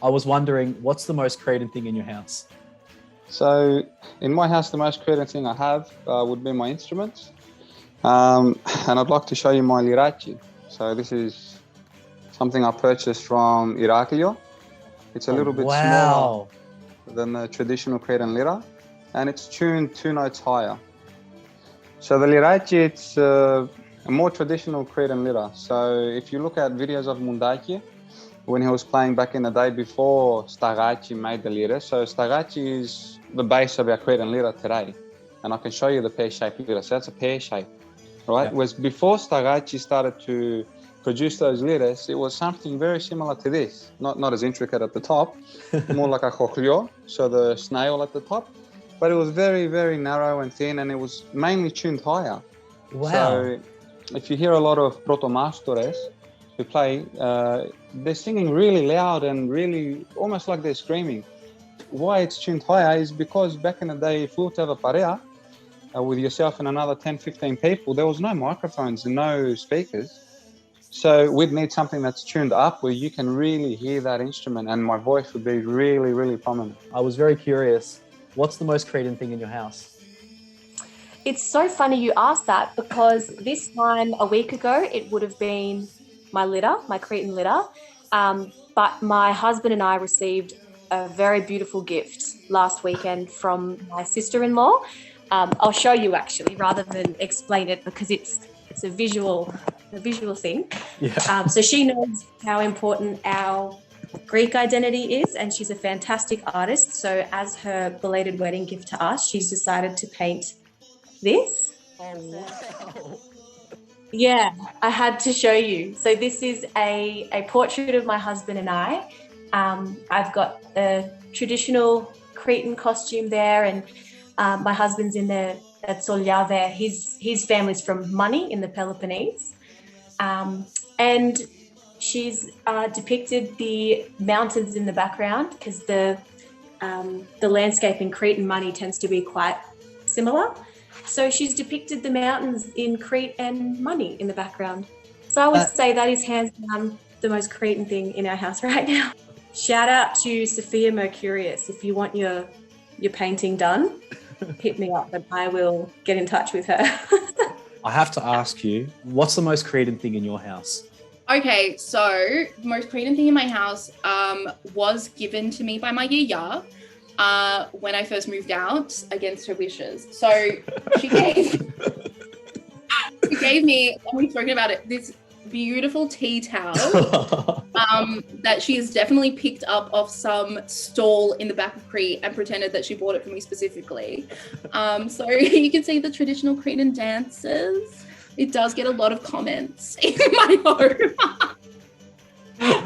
I was wondering, what's the most Cretan thing in your house? So in my house, the most creative thing I have would be my instruments. And I'd like to show you my lirachi. So this is something I purchased from Iraklio. It's a little bit smaller Wow. than the traditional Cretan lira, and it's tuned 2 notes higher. So the lirachi, it's a more traditional Cretan lira. So if you look at videos of Mundaki, when he was playing back in the day before Stagachi made the lira. So Stagachi is the base of our Cretan lira today. And I can show you the pear-shaped lira. So that's a pear shape, right? Yep. Whereas before Stagachi started to produce those liras, it was something very similar to this. Not as intricate at the top, more like a chochlio, so the snail at the top. But it was very, very narrow and thin, and it was mainly tuned higher. Wow. So if you hear a lot of protomastores who play, they're singing really loud and really almost like they're screaming. Why it's tuned higher is because back in the day, if you were to have a parea with yourself and another 10, 15 people, there was no microphones and no speakers. So we'd need something that's tuned up where you can really hear that instrument, and my voice would be really, really prominent. I was very curious. What's the most Cretan thing in your house? It's so funny you asked that, because this time a week ago, it would have been my litter, my Cretan litter. But my husband and I received a very beautiful gift last weekend from my sister-in-law. I'll show you actually, rather than explain it, because it's a visual thing. Yeah. So she knows how important our Greek identity is, and she's a fantastic artist. So as her belated wedding gift to us, she's decided to paint this. Oh, wow. Yeah, I had to show you. So this is a portrait of my husband and I. I've got a traditional Cretan costume there, and my husband's in the Tsolya there. His family's from Mani in the Peloponnese. And she's depicted the mountains in the background, because the landscape in Crete and Mani tends to be quite similar. So she's depicted the mountains in Crete and Mani in the background. So I would say that is hands down the most Cretan thing in our house right now. Shout out to Sophia Mercurius. If you want your painting done, hit me up and I will get in touch with her. I have to ask you, what's the most Cretan thing in your house? Okay, so the most Cretan thing in my house was given to me by my yaya when I first moved out against her wishes. So she gave me, and we've spoken about it, this beautiful tea towel that she has definitely picked up off some stall in the back of Crete and pretended that she bought it for me specifically. So you can see the traditional Cretan dances. It does get a lot of comments in my home.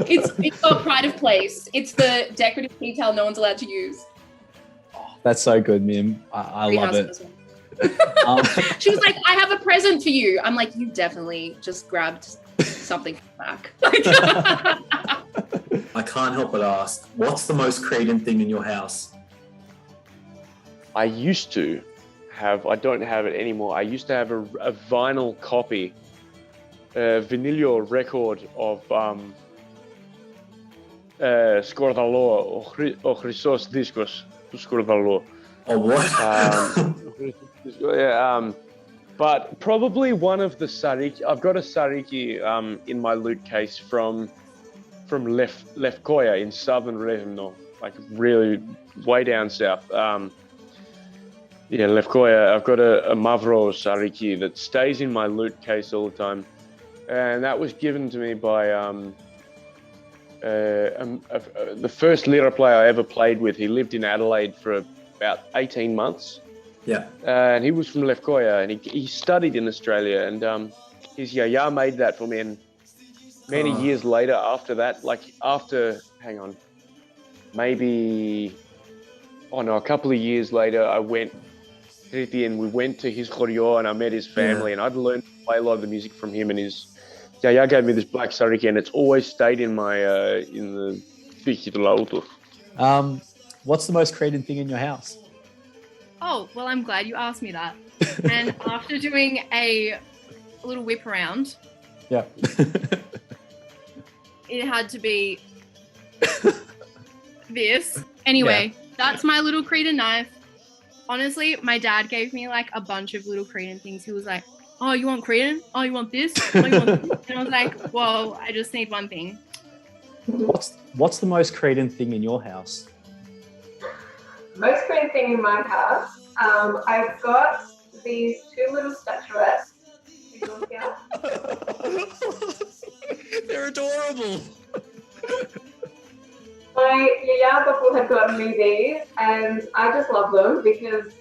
It's got pride of place. It's the decorative tea towel no one's allowed to use. Oh, that's so good, Mim. I love it. She was like, I have a present for you. I'm like, you definitely just grabbed something back. I can't help but ask, what's the most Cretan thing in your house? I used to have, I don't have it anymore. I used to have a vinyl copy, a vinylio record of Skordalo o Christos Discos Skordalo. Oh, what? But probably one of the Sariki. I've got a Sariki in my loot case from Lefkoya in southern Revno, like really way down south. Lefkoya. I've got a Mavro Sariki that stays in my loot case all the time, and that was given to me by the first lira player I ever played with. He lived in Adelaide for about 18 months. Yeah. And he was from Lefkoya, and he studied in Australia, and his yaya made that for me. And many years later, after that, a couple of years later, I went and we went to his choreo, and I met his family, and I'd learned to play a lot of the music from him. And his yaya gave me this black sariki, and it's always stayed in my in the auto. What's the most Cretan thing in your house? Oh, well, I'm glad you asked me that. And after doing a little whip around, Yeah. it had to be this. Anyway, that's my little Cretan knife. Honestly, my dad gave me like a bunch of little Cretan things. He was like, oh, you want Cretan? Oh, you want this? Oh, you want this? And I was like, whoa, I just need one thing. What's the most Cretan thing in your house? Most Cretan thing in my house, I've got these two little statuettes. They're adorable. My yaya couple had gotten me these, and I just love them because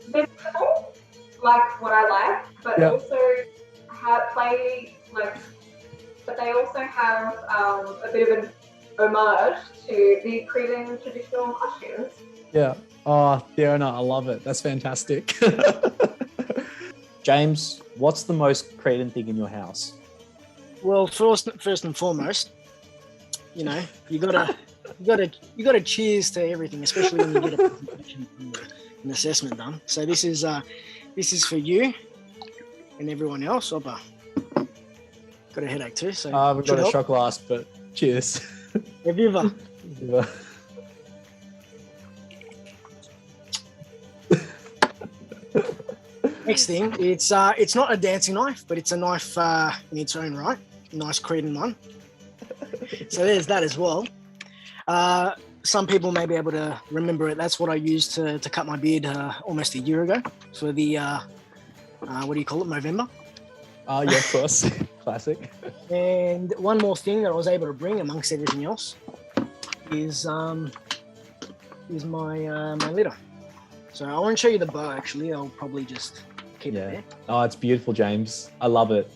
they're simple, like what I like, but also play like. But they also have a bit of an homage to the Cretan traditional costumes. Yeah. Oh, Fiona, I love it. That's fantastic. James, what's the most Cretan thing in your house? Well, first and foremost, you know, you gotta cheers to everything, especially when you get a presentation and an assessment done. So this is for you and everyone else. Opa, got a headache too. So We've got a shot glass, but cheers. Evviva. Next thing, it's not a dancing knife, but it's a knife in its own right. Nice Cretan one. So there's that as well. Some people may be able to remember it. That's what I used to cut my beard almost a year ago for the what do you call it, Movember. Yeah, of course. Classic. And one more thing that I was able to bring amongst everything else is my litter. So I want to show you the bow. Actually, I'll probably just keep it there. Oh, it's beautiful, James. I love it.